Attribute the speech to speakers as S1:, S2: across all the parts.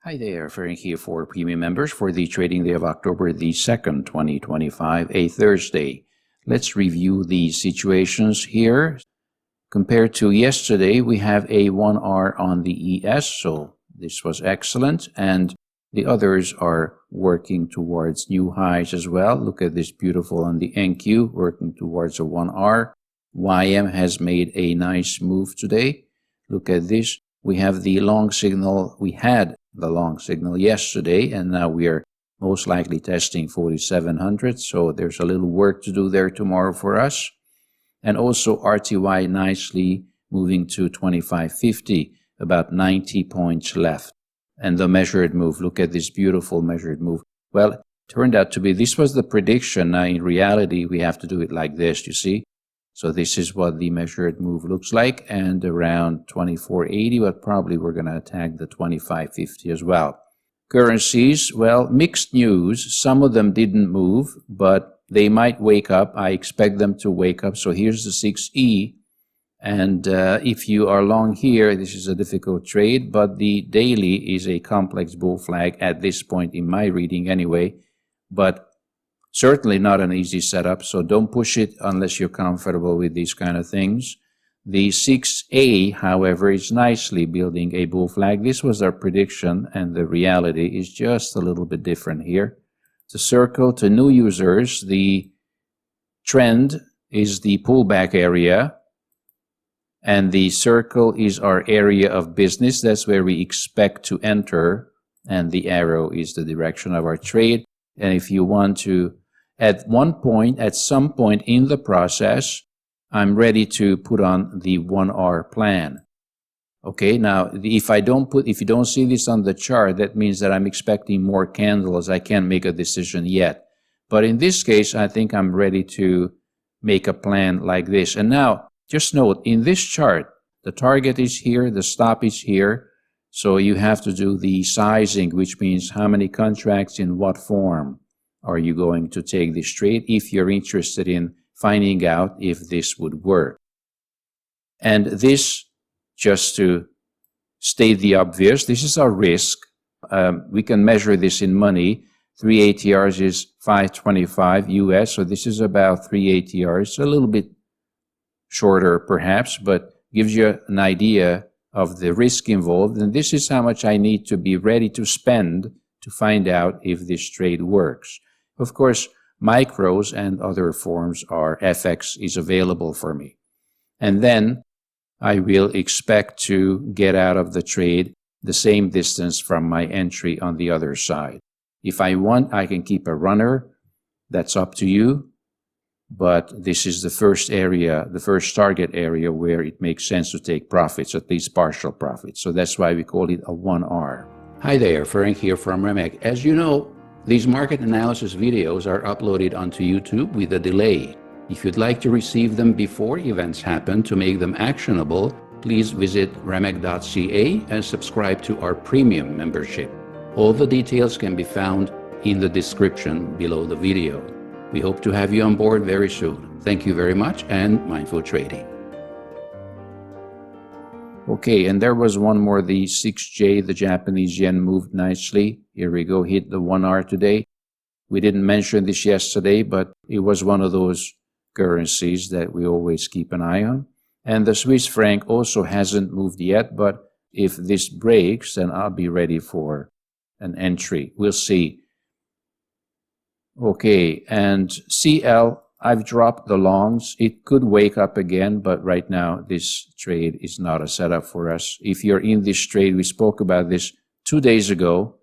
S1: Hi there, Frank here for premium members for the trading day of October the 2nd, 2025, a Thursday. Let's review the situations here. Compared to yesterday, we have a 1R on the ES, so this was excellent, and the others are working towards new highs as well. Look at this beautiful on the NQ, working towards a 1R. YM has made a nice move today. Look at this. We have the long signal. We had the long signal yesterday, and now we are most likely testing 4,700. So there's a little work to do there tomorrow for us. And also RTY nicely moving to 2550, about 90 points left. And the measured move, look at this beautiful measured move. Well, it turned out to be, this was the prediction. Now in reality, we have to do it like this, you see. So this is what the measured move looks like, and around 2480, but probably we're going to attack the 2550 as well. Currencies, well, mixed news. Some of them didn't move, but they might wake up. I expect them to wake up. So here's the 6E. And if you are long here, this is a difficult trade, but the daily is a complex bull flag at this point in my reading anyway. But certainly not an easy setup, so don't push it unless you're comfortable with these kind of things. The 6A, however, is nicely building a bull flag. This was our prediction, and the reality is just a little bit different here. To circle to new users, the trend is the pullback area, and the circle is our area of business. That's where we expect to enter, and the arrow is the direction of our trade. And if you want to, at some point in the process, I'm ready to put on the 1R plan. Okay, now if you don't see this on the chart, that means that I'm expecting more candles. I can't make a decision yet. But in this case, I think I'm ready to make a plan like this. And now, just note, in this chart, the target is here, the stop is here. So you have to do the sizing, which means how many contracts in what form are you going to take this trade if you're interested in finding out if this would work. And this, just to state the obvious, this is our risk. We can measure this in money. 3 ATRs is 525 US, so this is about 3 ATRs, a little bit shorter perhaps, but gives you an idea of the risk involved. And this is how much I need to be ready to spend to find out if this trade works. Of course, micros and other forms are FX is available for me. And then I will expect to get out of the trade the same distance from my entry on the other side. If I want, I can keep a runner. That's up to you. But this is the first area, the first target area where it makes sense to take profits, at least partial profits. So that's why we call it a 1R. Hi there, Frank here from Remek. As you know, these market analysis videos are uploaded onto YouTube with a delay. If you'd like to receive them before events happen to make them actionable, please visit remek.ca and subscribe to our premium membership. All the details can be found in the description below the video. We hope to have you on board very soon. Thank you very much, and mindful trading. Okay, and there was one more, the 6J, the Japanese yen moved nicely. Here we go, hit the 1R today. We didn't mention this yesterday, but it was one of those currencies that we always keep an eye on. And the Swiss franc also hasn't moved yet, but if this breaks, then I'll be ready for an entry. We'll see. Okay, and CL, I've dropped the longs. It could wake up again, but right now this trade is not a setup for us. If you're in this trade, we spoke about this 2 days ago.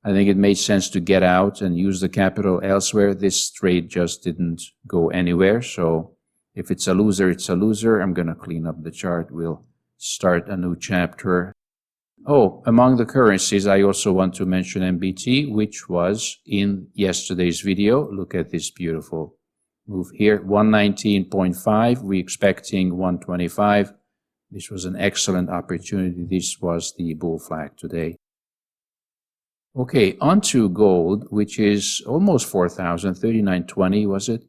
S1: I think it made sense to get out and use the capital elsewhere. This trade just didn't go anywhere. So if it's a loser, it's a loser. I'm going to clean up the chart. We'll start a new chapter. Oh, among the currencies, I also want to mention MBT, which was in yesterday's video. Look at this beautiful move here, 119.5. We're expecting 125. This was an excellent opportunity. This was the bull flag today. Okay, on to gold, which is almost 4,000, 39.20, was it?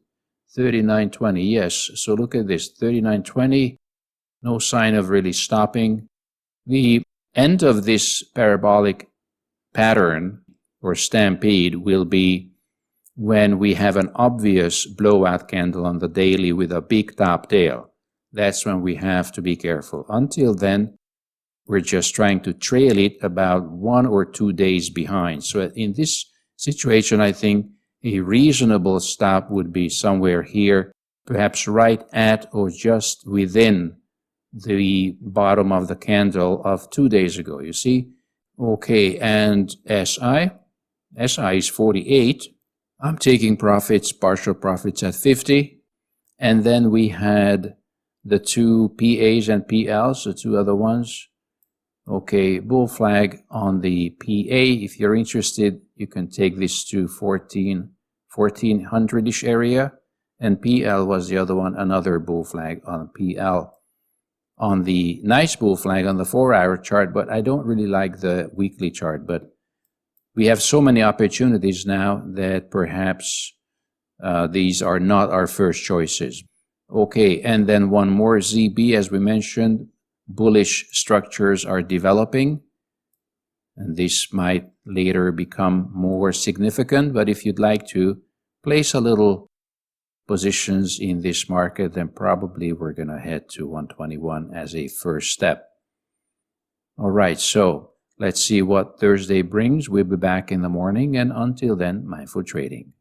S1: 39.20, yes. So look at this, 39.20, no sign of really stopping. The end of this parabolic pattern or stampede will be when we have an obvious blowout candle on the daily with a big top tail. That's when we have to be careful. Until then, we're just trying to trail it about 1 or 2 days behind. So in this situation, I think a reasonable stop would be somewhere here, perhaps right at or just within the bottom of the candle of 2 days ago. You see? Okay, and SI is 48. I'm taking profits, partial profits at 50. And then we had the two PAs and PLs, the two other ones. Okay, bull flag on the PA. If you're interested, you can take this to 1400-ish area. And PL was the other one, another bull flag on PL. On the nice bull flag on the 4-hour chart, but I don't really like the weekly chart. But we have so many opportunities now that perhaps these are not our first choices. Okay, and then one more ZB, as we mentioned, bullish structures are developing, and this might later become more significant. But if you'd like to place a little positions in this market, then probably we're going to head to 121 as a first step. All right, so let's see what Thursday brings. We'll be back in the morning, and until then, mindful trading.